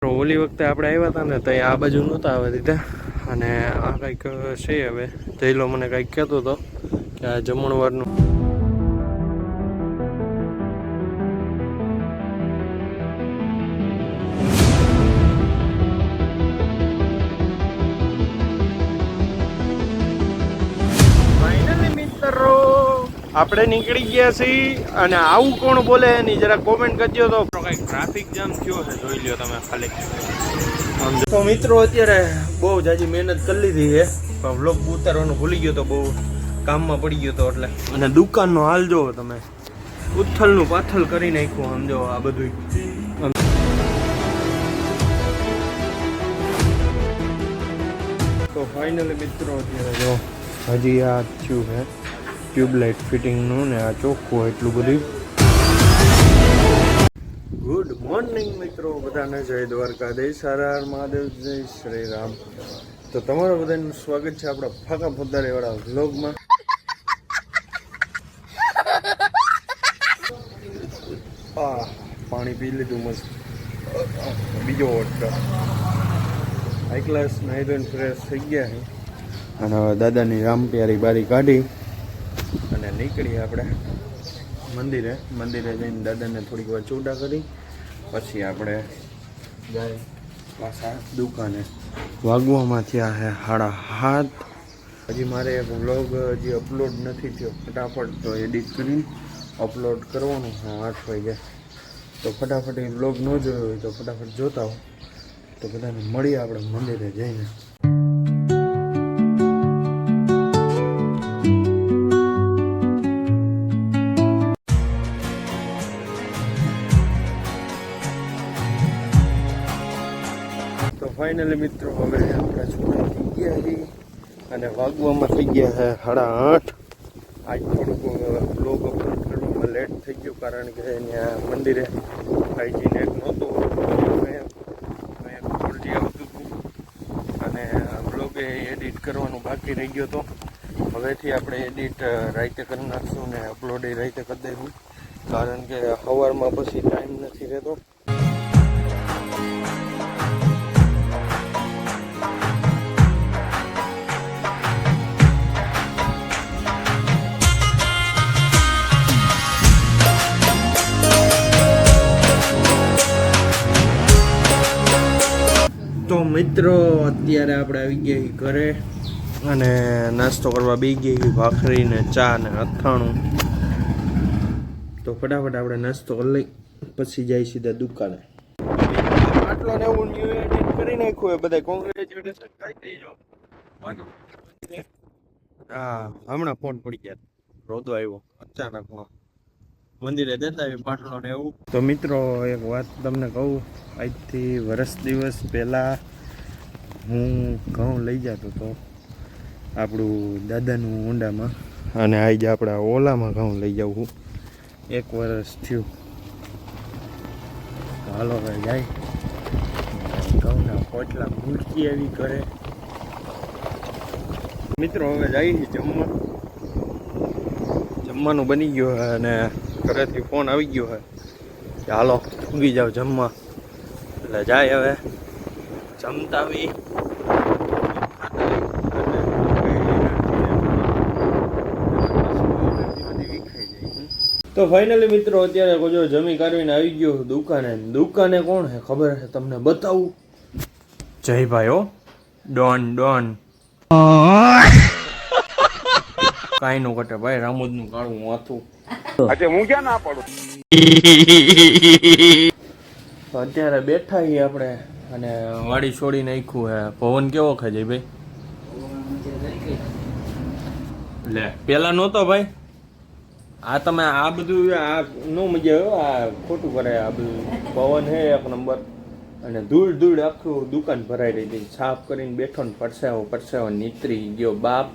ઓલી વખતે આપણે આવ્યા હતા ને તો આ બાજુ નહોતા આવવા દીધા અને આ કંઈક છે હવે જયલો મને કંઈક કહેતો હતો કે આ જમણવારનું ફાઇનલી મિત્રો આપણે નીકળી ગયા છીએ અને આવું કોણ બોલે એની જરા કોમેન્ટ કરજો તો કંઈક ટ્રાફિક જામ થયો છે જોઈ લ્યો તમે ખાલી તો મિત્રો અત્યારે બહુ જાજી મહેનત કરી લીધી છે પણ વ્લોગ ઉતારવાનું ભૂલી ગયો તો બહુ કામમાં પડી ગયો તો એટલે અને દુકાનનો હાલ જોવો તમે ઉથલનું પાથલ કરી નાખ્યું સમજો આ બધું તો ફાઇનલી મિત્રો અત્યારે જો હજી આ થયું છે ટ્યુબલાઇટ ફિટિંગનું ને આ ચોખ્ખું એટલું બધું ગુડ મોર્નિંગ મિત્રો બધાને જય દ્વારકાધીશ હર હર મહાદેવ જય શ્રી રામ તો તમારું બધાનું સ્વાગત છે આપણા ફાકા ફોદારીવાળા વ્લોગમાં પાણી પી લીધું મસ્ત બીજો વોટર હાઈ ક્લાસ નાઈ ધોઈને ફ્રેશ થઈ ગયા છે અને હવે દાદાની રામ પ્યારી બારી કાઢી અને નીકળીએ આપણે મંદિરે જઈને દાદાને થોડીક વાર ચૂડા કરી પછી આપણે જાય પાછા દુકાને વાગવામાં થયા છે 7:30 હજી મારે એક વ્લોગ હજી અપલોડ નથી થયો ફટાફટ તો એડિટ કરીને અપલોડ કરવાનું છે 8 વાગે તો ફટાફટ એ વ્લોગ ન જોયો હોય તો ફટાફટ જોતા હો તો બધાને મળીએ આપણે મંદિરે જઈને ફાઇનલી મિત્રો હવે આપણા છોકરા થઈ ગયા છે અને વાગવામાં થઈ ગયા છે 8:30 આજ થોડુંક બ્લોગ અપલોડ કરવામાં લેટ થઈ ગયું કારણ કે ત્યાં મંદિરે હાઇજીન એક નહોતું ફોરજી આવતું હતું અને બ્લોગે એડિટ કરવાનું બાકી રહી ગયો હતો હવેથી આપણે એડિટ રાતે કરી નાખશું ને અપલોડ એ રાતે કરી દઈશું કારણ કે સવારમાં પછી ટાઈમ નથી રહેતો તો મિત્રો અત્યારે આપણે આવી ગયા ઘરે અને નાસ્તો કરવા બેસી ગઈ ભાખરી ને ચા ને અથાણું તો ફટાફટ આપણે નાસ્તો કરી લઈ પછી જાય સીધા દુકાને આટલો ને એવું ન્યુ એડિટ કરી નાખ્યું બધા કોંગ્રેચ્યુલેશન કહી દેજો હા હમણાં ફોન પડી ગયા રોદો આવ્યો અચાનક મંદિરે દેતા આવી પાટલો ને એવું તો મિત્રો એક વાત તમને કહું આજથી વર્ષ દિવસ પહેલાં હું ઘઉં લઈ જતો હતો આપણું દાદાનું ઊંડામાં અને આજે આપણા ઓલામાં ઘઉં લઈ જાઉં એક વર્ષ થયું હાલો ભાઈ જાય ઘઉંના પોટલા મૂકી આવી ઘરે મિત્રો હવે જાય જમવાનું બની ગયું અને ઘરેથી ફોન આવી ગયો છે કે હાલો ઉગી જાઓ જમવા એટલે જાય હવે જમતા આવી તો ફાઇનલી મિત્રો અત્યારે કોઈ જમી કાઢીને આવી ગયો દુકાને કોણ છે ખબર છે તમને બતાવું જયભાઈ હો ડોન કાંઈ નું કટે ભાઈ રામોદ નું કાળું માથું હું ક્યાં ના પડું અત્યારે બેઠા છીએ આપણે અને વાડી છોડી નાખ્યું હે પવન કેવો છે જયભાઈ લે પેલા નહોતો ભાઈ આ તમે આ બધું આ નો મજા આવ્યો આ ખોટું કરે આ બધું પવન હે એક નંબર અને ધૂળ આખું દુકાન ભરાઈ રહી હતી સાફ કરીને બેઠો ને પરસેવો નીતરી ગયો બાપ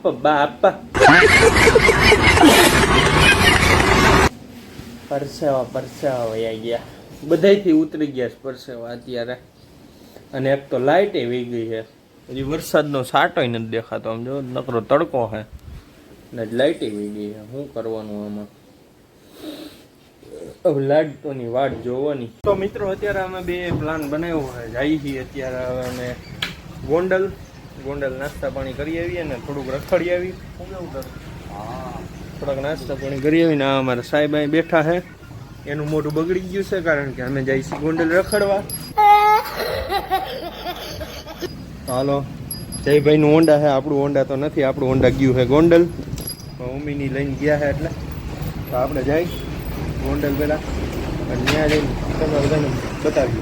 પરસેવા વયા ગયા બધાયથી ઉતરી ગયા પરસેવા અત્યારે અને એક તો લાઇટ વહી ગઈ છે હજી વરસાદનો સાટોય નથી દેખાતો આમ જો નકરો તડકો છે ને લાઇટ વહી ગઈ છે શું કરવાનું આમાં લાડતોની વાટ જોવાની. તો મિત્રો અત્યારે અમે બે પ્લાન બનાવ્યો છે. જઈએ છીએ અત્યારે હવે અમે ગોંડલ નાસ્તા પાણી કરી આવીએ ને થોડુંક રખડી આવી. થોડાક નાસ્તા પાણી કરી આવીને અમારા સાહેબ અહીં બેઠા છે. એનું મોઢું બગડી ગયું છે કારણ કે અમે જઈએ છીએ ગોંડલ રખડવા. હાલો, જયભાઈનું હોન્ડા છે, આપણું હોન્ડા તો નથી. આપણું હોન્ડા ગયું છે ગોંડલ. મમ્મીની લઈને ગયા છે એટલે તો આપણે જાય ગોંડલ પહેલાં અને ત્યાં જઈને તમે બધાને બતાવીએ.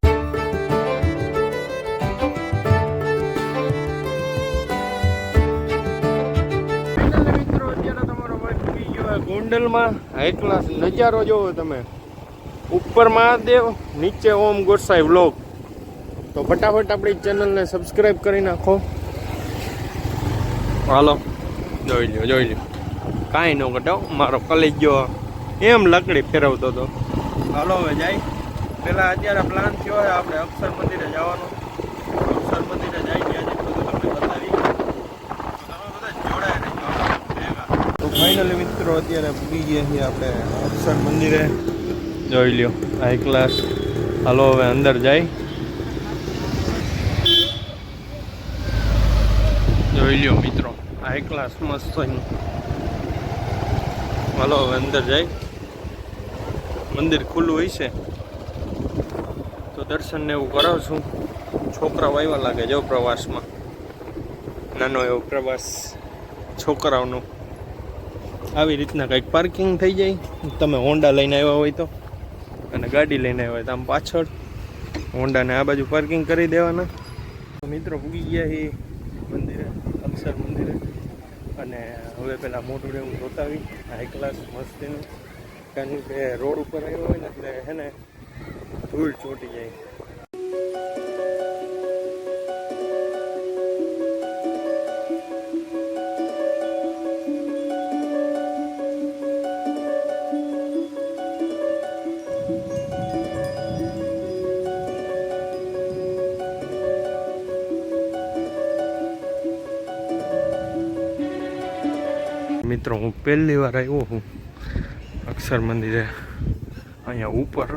મિત્રો અત્યારે તમારો ભાઈ પૂરી ગયો ગોંડલમાં. હાઈ ક્લાસ નજારો જોવો તમે. ઉપર મહાદેવ, નીચે ઓમ ગોસાઈ વ્લોગ. તો ફટાફટ આપણી ચેનલને સબસ્ક્રાઈબ કરી નાખો. હાલો, જોઈ લ્યો. કાંઈ ન ઘટાવ, મારો કલેજ જો એમ લકડી ફેરવતો હતો. હાલો હવે જાય. પેલા અત્યારે પ્લાન થયો છે આપણે અક્ષર મંદિરે જવાનો. અક્ષર મંદિરે જાય ત્યાં જઈને બધું તમને બતાવી. તમે બધા જોડાય રહેજો ભેગા. તો ફાઇનલી મિત્રો અત્યારે પૂગી ગયા છીએ આપણે અક્ષર મંદિરે. જોઈ લ્યો હાઈ ક્લાસ. હાલો હવે અંદર જાય. જોઈ લ્યો મિત્રો હાઈ ક્લાસ મસ્ત. હાલો હવે અંદર જાય. મંદિર ખુલ્લું હોય છે તો દર્શન ને એવું કરાવશું. છોકરાઓ આવ્યા લાગે જો પ્રવાસમાં. નાનો એવો પ્રવાસ છોકરાઓનો. આવી રીતના કંઈક પાર્કિંગ થઈ જાય. તમે હોન્ડા લઈને આવ્યા હોય તો અને ગાડી લઈને આવ્યા હોય તો આમ પાછળ હોન્ડાને આ બાજુ પાર્કિંગ કરી દેવાના. તો મિત્રો પૂગી ગયા એ મંદિરે, અક્ષર મંદિરે. અને હવે પેલા મોટું એવું જોતાવી હાઈ ક્લાસ મસ્તીનું. કારણ કે રોડ ઉપર આવ્યો હોય ને એટલે હે ને ધૂળ ચોટી જાય. મિત્રો હું પહેલી વાર આવ્યો છું અક્ષર મંદિરે. અહીંયા ઉપર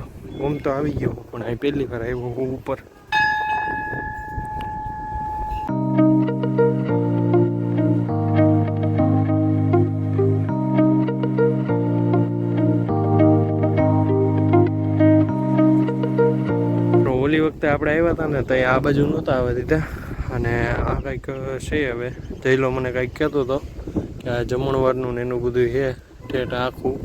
ઓમ તો આવી ગયો પણ અહીં પહેલી વાર આવ્યો હું ઉપર. ઓલી વખતે આપણે આવ્યા હતા ને તો આ બાજુ નહોતા આવવા દીધા. અને આ કંઈક છે હવે જયલો મને કંઈક કહેતો હતો કે આ જમણવારનું ને એનું બધું છે ઠેઠ આખું.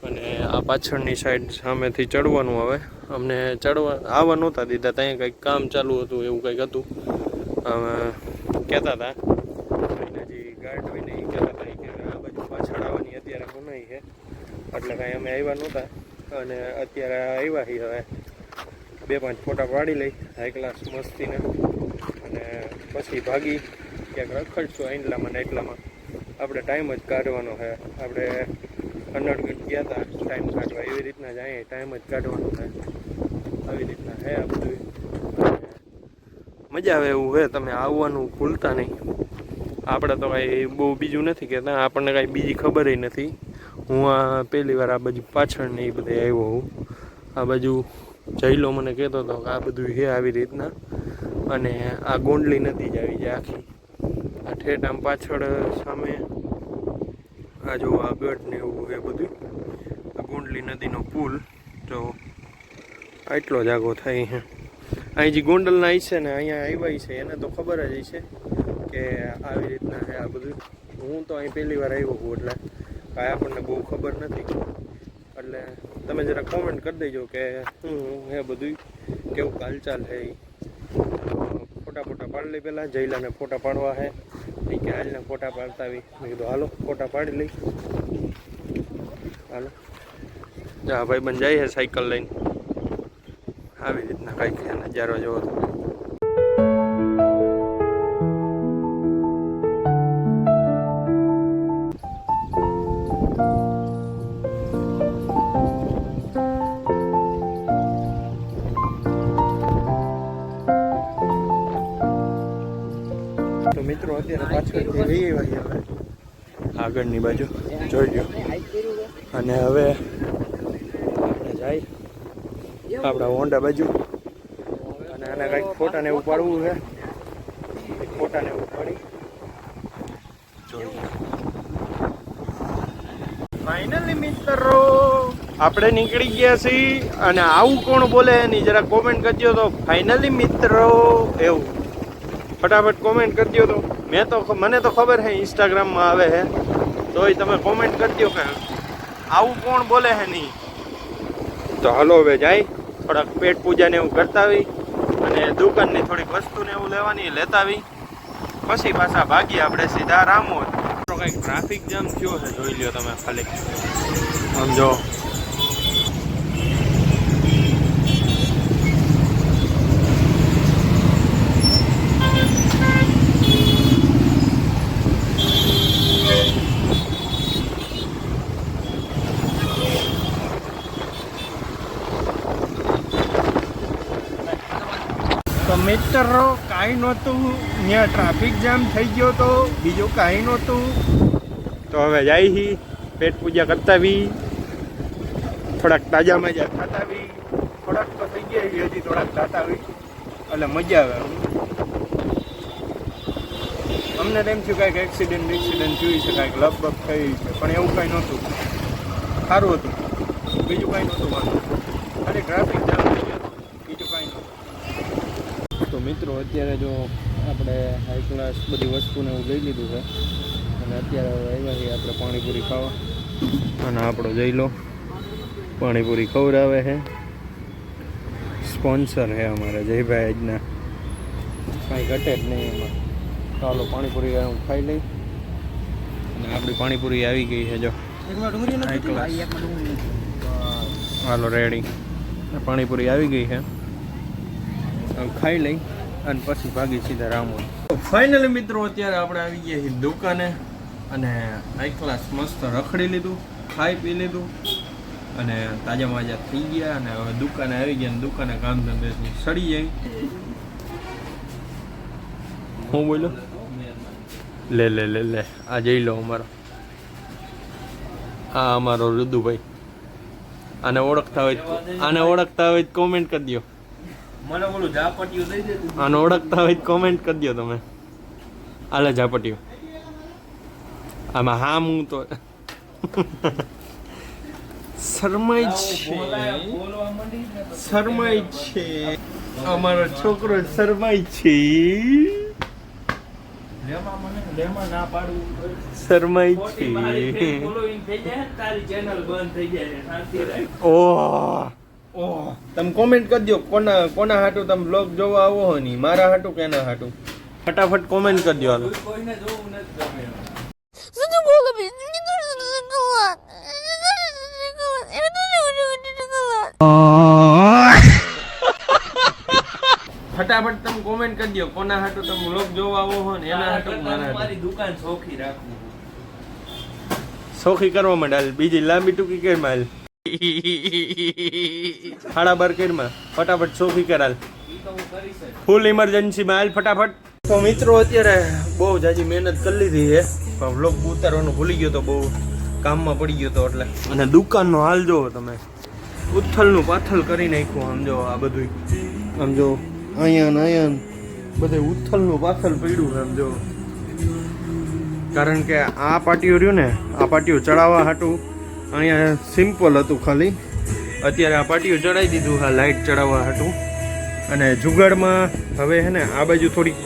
અને આ પાછળની સાઈડ સામેથી ચડવાનું આવે. અમને આવવા નહોતા દીધા. ત્યાં કંઈક કામ ચાલુ હતું એવું કંઈક હતું. કહેતા હતા હજી ગાર્ડ હોય ને એ કહેતા હતા કે આ બાજુ પાછળ આવવાની અત્યારે મનાઈ છે એટલે કાંઈ અમે આવ્યા નહોતા. અને અત્યારે આવ્યા છીએ. હવે 2-5 ફોટા પાડી લઈ હાઈ ક્લાસ મસ્તીને અને પછી ભાગી ક્યાંક રખડશું આટલામાં ને એટલામાં. આપણે ટાઈમ જ કાઢવાનો છે. આપણે કન્નડગઢ ગયા હતા ટાઈમ કાઢવા, એવી રીતના જ અહીંયા ટાઈમ જ કાઢવાનો છે. આવી રીતના છે આ બધું. મજા આવે એવું છે. તમે આવવાનું ભૂલતા નહીં. આપણે તો કાંઈ બહુ બીજું નથી કહેતા. આપણને કાંઈ બીજી ખબર નથી. હું આ પહેલી વાર આ બાજુ પાછળ ને એ બધે આવ્યો હું. આ બાજુ જયલો મને કહેતો હતો કે આ બધું છે આવી રીતના. અને આ ગોંડલી નદી જ આવી જાય આખી. આ ઠેઠ આમ પાછળ સામે આ જો આ ગઢ ને એવું એ બધું. આ ગોંડલી નદીનો પુલ જો આટલો જાગો થાય છે. અહીં જે ગોંડલના છે ને અહીંયા આવ્યા છે એને તો ખબર જ છે કે આવી રીતના છે આ બધું. હું તો અહીં પહેલી વાર આવ્યો છું એટલે કાંઈ આપણને બહુ ખબર નથી. એટલે તમે જરા કોમેન્ટ કરી દેજો કે શું હે બધું, કેવું હાલચાલ છે. ફોટા પાડી લઈ. પહેલાં જયલાને ફોટા પાડવા છે કે હાલને ફોટા પાડતા આવી. મેં કીધું હાલો ફોટા પાડી લઈ. હાલો જા ભાઈ બન જાય છે સાયકલ લઈને. આવી રીતના કાંઈક નજારો જોવો તો. તો મિત્રો અત્યારે પાછળથી જઈએ હવે આગળની બાજુ જોઈ લો. અને હવે આપણે જાય આપણા હોન્ડા બાજુ અને આને કંઈક ફોટાને એવું પાડવું છે. ફોટાને એવું પાડી ફાઇનલી મિત્રો આપણે નીકળી ગયા છીએ. અને આવું કોણ બોલે એની જરા કોમેન્ટ કરજો તો. ફાઇનલી મિત્રો એવું ફટાફટ કોમેન્ટ કરજો તો. મને તો ખબર છે ઇન્સ્ટાગ્રામમાં આવે છે, તોય તમે કોમેન્ટ કરજો કે આવું કોણ બોલે છે નહીં. તો હલો હવે જાય થોડાક પેટ પૂજાને એવું કરતા આવી અને દુકાનની થોડીક વસ્તુને એવું લેવાની લેતા આવી, પછી પાછા ભાગીએ આપણે સીધા રામોદ. કંઈક ટ્રાફિક જામ થયો છે, જોઈ લ્યો તમે ખાલી સમજો. તો મિત્રો કાંઈ નહોતું, ત્યાં ટ્રાફિક જામ થઈ ગયો તો, બીજું કાંઈ નહોતું. તો હવે જાય હી પેટ પૂજા કરતા આવી, થોડાક તાજા મજા ખાતા આવી, થોડાક તો થઈ ગયા હજી થોડાક ખાતા આવી એટલે મજા આવે. અમને તેમ થયું કાંઈક એક્સિડન્ટ થયું છે, કાંઈક લગભગ થઈ છે, પણ એવું કાંઈ નહોતું. સારું હતું, બીજું કાંઈ નહોતું વાંધો, ખાલી ટ્રાફિક જામ થઈ ગયો, બીજું કાંઈ નહોતું. તો મિત્રો અત્યારે જો આપણે હાઈ ક્લાસ બધી વસ્તુને એવું લઈ લીધું છે અને અત્યારે આવ્યા છીએ આપણે પાણીપુરી ખાવા. અને આપણો જઈ લો પાણીપુરી ખવડાવે છે, સ્પોન્સર છે અમારે જયભાઈ આજના, કાંઈ ઘટે જ નહીં એમાં. ચાલો પાણીપુરી હું ખાઈ લઈ. અને આપણી પાણીપુરી આવી ગઈ છે જો હાઈ ક્લાસ. હાલો રેડી, પાણીપુરી આવી ગઈ છે, ખાઈ લઈ અને પછી ભાગી સીધા રામોદ. ફાઇનલી મિત્રો અત્યારે આપણે આવી ગયા છીએ દુકાને અને હાઈ ક્લાસ મસ્ત રખડી લીધું, ખાઈ પી લીધું અને તાજા માજા થઈ ગયા. અને હવે દુકાને આવી ગયા અને દુકાને કામ ધંધેથી સડી જાય. હું બોલો લે લે લે લે આ જઈ લો અમારો, આ અમારો રુદુભાઈ. આને ઓળખતા હોય કોમેન્ટ કરી દો. મને બોલું ઝાપટીઓ દઈ દે. આને ઓળખતા હોય કોમેન્ટ કરી દો તમે. આલે ઝાપટીઓ આમાં હા હું તો શરમાય છે અમારો છોકરો શરમાય છે. શરમાય છે. ઓહ તમે કોમેન્ટ કરી દો કોના હાટું તમે બ્લોગ જોવા આવો હો નહીં, મારા હાટું કે એના હાટું. ફટાફટ કોમેન્ટ કરી દો. હાલો ફટાફટ તમે કોમેન્ટ કરી દો કોના હાટું તમે બ્લોગ જોવા આવો હો ને એના હાટું મારા. મારી દુકાન સોખી રાખવું, સોખી કરવા માંડ. બીજી લાંબી ટૂંકી કઈ માલ 12:30 કેરમાં ફટાફટ સોખી કરાલ. ફૂલ ઇમરજન્સી માં હાલ ફટાફટ. તો મિત્રો અત્યારે બહુ જાજી મહેનત કરી લીધી છે, પણ વ્લોગ ઉતારવાનું ભૂલી ગયો તો, બહુ કામમાં પડી ગયો તો એટલે. અને દુકાનનો હાલ જોવો તમે, ઉથલનું પાથલ કરી નાખ્યું. આમ જો આ બધું, આમ જો અહીંયા બધે ઉથલનું પાથલ પડ્યું આમ જો. કારણ કે આ પાટીઓ રહ્યું ને, આ પાટીઓ ચડાવવા હાટું અહીંયા સિમ્પલ હતું ખાલી. અત્યારે આ પાટીઓ ચડાવી દીધું હા લાઇટ ચડાવવા હાટું. અને જુગાડમાં હવે છે ને આ બાજુ થોડીક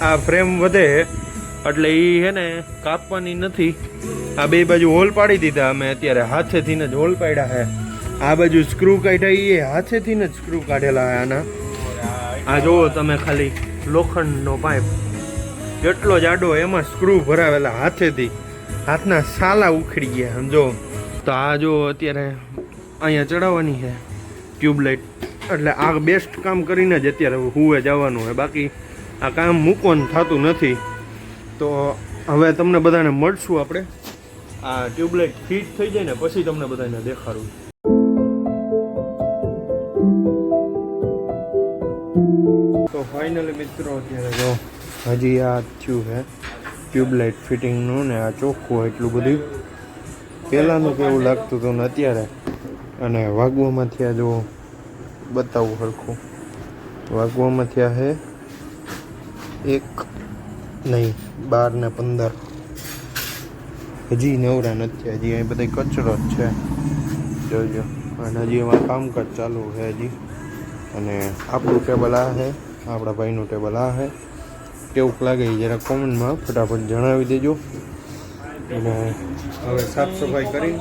આ ફ્રેમ વધે એટલે એ છે ને કાપવાની નથી. આ બે બાજુ હોલ પાડી દીધા અમે અત્યારે, હાથેથી જ હોલ પાડ્યા છે. આ બાજુ સ્ક્રૂ કાઢ્યા એ હાથેથી જ સ્ક્રૂ કાઢેલા છે આના. આ જુઓ તમે ખાલી લોખંડનો પાઇપ જેટલો જાડો એમાં સ્ક્રૂ ભરાવેલા હાથેથી, હાથના સાલા ઉખડી ગયા સમજો. તો આ જો અત્યારે અહીંયા ચડાવવાની છે ટ્યુબલાઇટ, એટલે આ બેસ્ટ કામ કરીને જ અત્યારે હુએ જવાનું હોય. બાકી આ કામ મૂકવાનું થતું નથી. તો હવે તમને બધાને મળશું આપણે, આ ટ્યુબલાઇટ ફિટ થઈ જાય ને પછી તમને બધાને દેખાડું. તો ફાઇનલી મિત્રો અત્યારે જો હજી આ થયું છે ટ્યુબલાઇટ ફિટિંગનું ને આ ચોખ્ખું એટલું બધું. પહેલાંનું કેવું લાગતું હતું ને અત્યારે અને વાગવામાં થયા જો બતાવું સરખું વાગવામાં થયા છે 1 નહીં 12 ને 15 હજી નવરા નથી હજી અહીં બધા કચરો જ છે જોજો અને હજી એમાં કામકાજ ચાલુ છે હજી અને આપણું ટેબલ આ છે આપણા ભાઈનું ટેબલ આ છે કેવું લાગે એ જરા કોમેન્ટમાં ફટાફટ જણાવી દેજો અને હવે સાફ સફાઈ કરી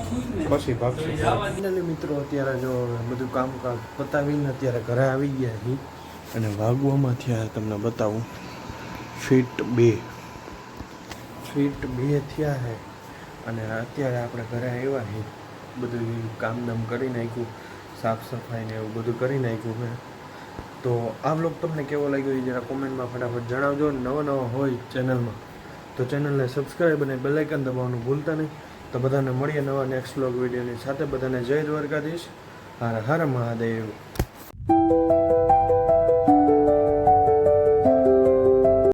પછી ભાગશું ફાઇનલી મિત્રો અત્યારે જો બધું કામકાજ પતાવીને અત્યારે ઘરે આવી ગયા છીએ અને વાગવામાં થયા તમને બતાવું ફીટ 2 થયા છે અને અત્યારે આપણે ઘરે આવ્યા છીએ બધું કામધામ કરી નાખ્યું સાફ સફાઈ ને એવું બધું કરી નાખ્યું છે તો આ વ્લોગ તમને કેવો લાગ્યો એ જરા કોમેન્ટમાં ફટાફટ જણાવજો નવા હોય ચેનલમાં તો ચેનલને સબસ્ક્રાઈબ અને બેલ આઇકન દબાવવાનું ભૂલતા નહીં તો બધાને મળીએ નવા નેક્સ્ટ વ્લોગ વિડીયોની સાથે બધાને જય દ્વારકાધીશ હર હર મહાદેવ